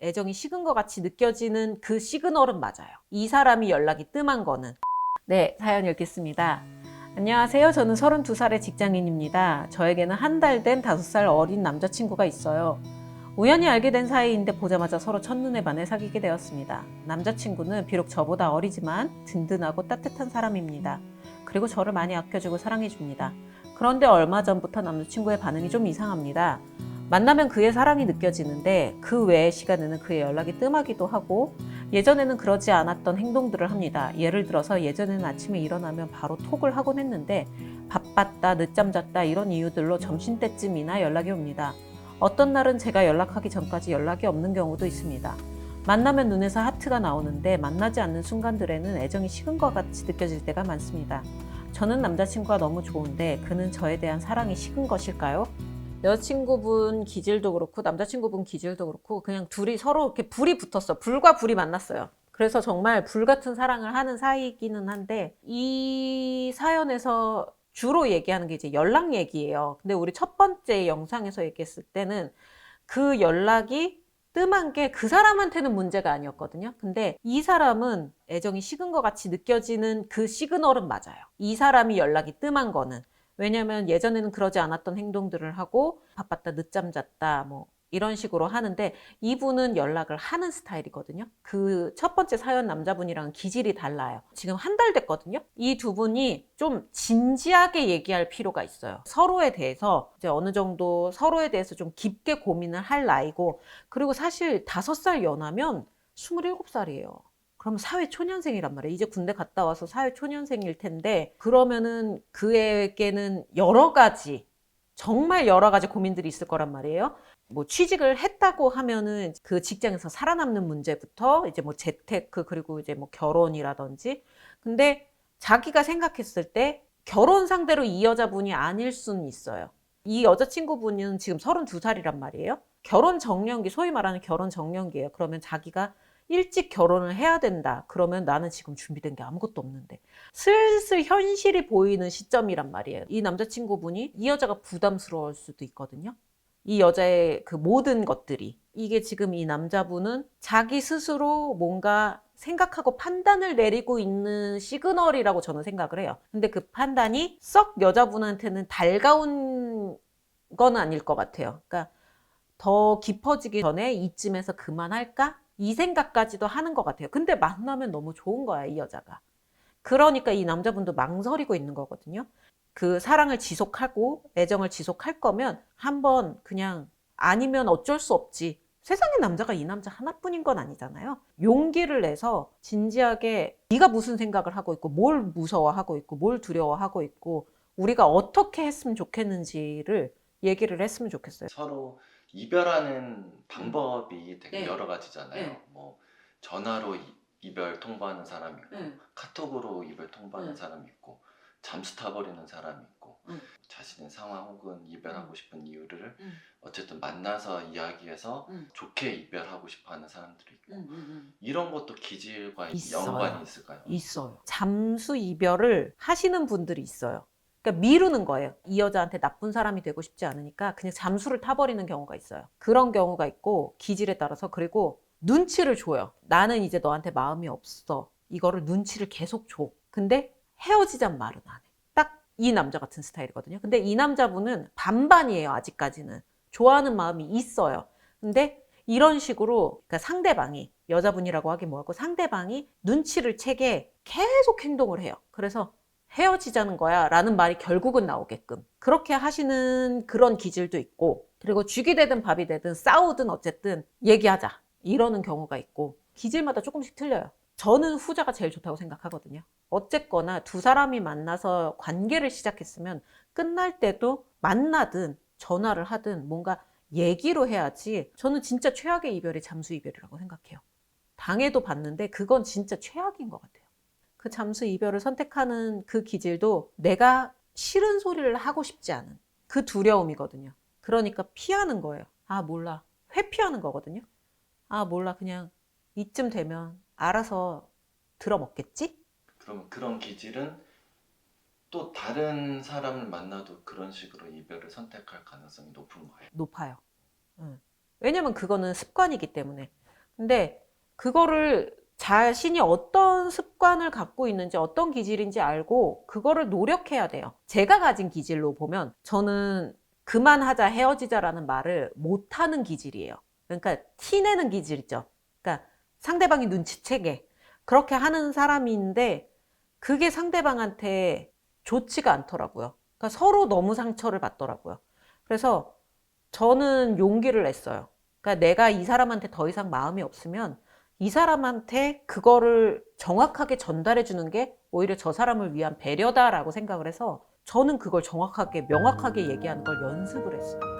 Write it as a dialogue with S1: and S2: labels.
S1: 애정이 식은 것 같이 느껴지는 그 시그널은 맞아요. 이 사람이 연락이 뜸한 거는. 네, 사연 읽겠습니다. 안녕하세요. 저는 32살의 직장인입니다. 저에게는 한 달 된 5살 어린 남자친구가 있어요. 우연히 알게 된 사이인데 보자마자 서로 첫눈에 반해 사귀게 되었습니다. 남자친구는 비록 저보다 어리지만 든든하고 따뜻한 사람입니다. 그리고 저를 많이 아껴주고 사랑해줍니다. 그런데 얼마 전부터 남자친구의 반응이 좀 이상합니다. 만나면 그의 사랑이 느껴지는데 그 외의 시간에는 그의 연락이 뜸하기도 하고 예전에는 그러지 않았던 행동들을 합니다. 예를 들어서 예전에는 아침에 일어나면 바로 톡을 하곤 했는데 바빴다, 늦잠 잤다 이런 이유들로 점심때쯤이나 연락이 옵니다. 어떤 날은 제가 연락하기 전까지 연락이 없는 경우도 있습니다. 만나면 눈에서 하트가 나오는데 만나지 않는 순간들에는 애정이 식은 것 같이 느껴질 때가 많습니다. 저는 남자친구가 너무 좋은데 그는 저에 대한 사랑이 식은 것일까요? 여자친구분 기질도 그렇고 남자친구분 기질도 그렇고 그냥 둘이 서로 이렇게 불이 붙었어. 불과 불이 만났어요. 그래서 정말 불같은 사랑을 하는 사이이기는 한데 이 사연에서 주로 얘기하는 게 이제 연락 얘기예요. 근데 우리 첫 번째 영상에서 얘기했을 때는 그 연락이 뜸한 게 그 사람한테는 문제가 아니었거든요. 근데 이 사람은 애정이 식은 것 같이 느껴지는 그 시그널은 맞아요. 이 사람이 연락이 뜸한 거는. 왜냐면 예전에는 그러지 않았던 행동들을 하고 바빴다, 늦잠 잤다, 뭐 이런 식으로 하는데 이분은 연락을 하는 스타일이거든요. 그 첫 번째 사연 남자분이랑 기질이 달라요. 지금 한 달 됐거든요. 이 두 분이 좀 진지하게 얘기할 필요가 있어요. 서로에 대해서 이제 어느 정도 서로에 대해서 좀 깊게 고민을 할 나이고 그리고 사실 5살 연하면 27살이에요. 그럼 사회초년생이란 말이에요. 이제 군대 갔다 와서 사회초년생일 텐데 그러면은 그에게는 여러 가지 정말 여러 가지 고민들이 있을 거란 말이에요. 뭐 취직을 했다고 하면은 그 직장에서 살아남는 문제부터 이제 뭐 재테크 그리고 이제 뭐 결혼이라든지 근데 자기가 생각했을 때 결혼 상대로 이 여자분이 아닐 수는 있어요. 이 여자친구분은 지금 32살이란 말이에요. 결혼 정년기, 소위 말하는 결혼 정년기예요. 그러면 자기가 일찍 결혼을 해야 된다. 그러면 나는 지금 준비된 게 아무것도 없는데. 슬슬 현실이 보이는 시점이란 말이에요. 이 남자친구분이 이 여자가 부담스러울 수도 있거든요. 이 여자의 그 모든 것들이. 이게 지금 이 남자분은 자기 스스로 뭔가 생각하고 판단을 내리고 있는 시그널이라고 저는 생각을 해요. 근데 그 판단이 썩 여자분한테는 달가운 건 아닐 것 같아요. 그러니까 더 깊어지기 전에 이쯤에서 그만할까? 이 생각까지도 하는 것 같아요. 근데 만나면 너무 좋은 거야, 이 여자가. 그러니까 이 남자분도 망설이고 있는 거거든요. 그 사랑을 지속하고 애정을 지속할 거면 한번 그냥 아니면 어쩔 수 없지. 세상에 남자가 이 남자 하나뿐인 건 아니잖아요. 용기를 내서 진지하게 네가 무슨 생각을 하고 있고 뭘 무서워하고 있고 뭘 두려워하고 있고 우리가 어떻게 했으면 좋겠는지를 얘기를 했으면 좋겠어요.
S2: 서로 이별하는 방법이 되게
S1: 네.
S2: 여러 가지잖아요.
S1: 네.
S2: 뭐 전화로 이별 통보하는 사람이 있고
S1: 네.
S2: 카톡으로 이별 통보하는
S1: 네.
S2: 사람이 있고 잠수 타버리는 사람이 있고
S1: 응.
S2: 자신의 상황 혹은 이별하고
S1: 응.
S2: 싶은 이유를
S1: 응.
S2: 어쨌든 만나서 이야기해서
S1: 응.
S2: 좋게 이별하고 싶어하는 사람들이 있고
S1: 응. 응.
S2: 이런 것도 기질과 연관이
S1: 있어요.
S2: 있을까요?
S1: 있어요. 잠수 이별을 하시는 분들이 있어요. 그러니까 미루는 거예요. 이 여자한테 나쁜 사람이 되고 싶지 않으니까 그냥 잠수를 타버리는 경우가 있어요. 그런 경우가 있고 기질에 따라서 그리고 눈치를 줘요. 나는 이제 너한테 마음이 없어. 이거를 눈치를 계속 줘. 근데 헤어지잔 말은 안 해. 딱 이 남자 같은 스타일이거든요. 근데 이 남자분은 반반이에요. 아직까지는. 좋아하는 마음이 있어요. 근데 이런 식으로 그러니까 상대방이 여자분이라고 하긴 뭐하고 상대방이 눈치를 채게 계속 행동을 해요. 그래서 헤어지자는 거야 라는 말이 결국은 나오게끔 그렇게 하시는 그런 기질도 있고 그리고 죽이 되든 밥이 되든 싸우든 어쨌든 얘기하자 이러는 경우가 있고 기질마다 조금씩 틀려요. 저는 후자가 제일 좋다고 생각하거든요. 어쨌거나 두 사람이 만나서 관계를 시작했으면 끝날 때도 만나든 전화를 하든 뭔가 얘기로 해야지. 저는 진짜 최악의 이별이 잠수 이별이라고 생각해요. 당해도 봤는데 그건 진짜 최악인 것 같아요. 그 잠수 이별을 선택하는 그 기질도 내가 싫은 소리를 하고 싶지 않은 그 두려움이거든요. 그러니까 피하는 거예요. 아, 몰라. 회피하는 거거든요. 아, 몰라. 그냥 이쯤 되면 알아서 들어먹겠지?
S2: 그러면 그런 기질은 또 다른 사람을 만나도 그런 식으로 이별을 선택할 가능성이 높은 거예요.
S1: 높아요. 왜냐면 그거는 습관이기 때문에. 근데 그거를 자신이 어떤 습관을 갖고 있는지 어떤 기질인지 알고 그거를 노력해야 돼요. 제가 가진 기질로 보면 저는 그만하자 헤어지자라는 말을 못하는 기질이에요. 그러니까 티내는 기질 있죠. 그러니까 상대방이 눈치채게 그렇게 하는 사람인데 그게 상대방한테 좋지가 않더라고요. 그러니까 서로 너무 상처를 받더라고요. 그래서 저는 용기를 냈어요. 그러니까 내가 이 사람한테 더 이상 마음이 없으면 이 사람한테 그거를 정확하게 전달해 주는 게 오히려 저 사람을 위한 배려다라고 생각을 해서 저는 그걸 정확하게 명확하게 얘기하는 걸 연습을 했어요.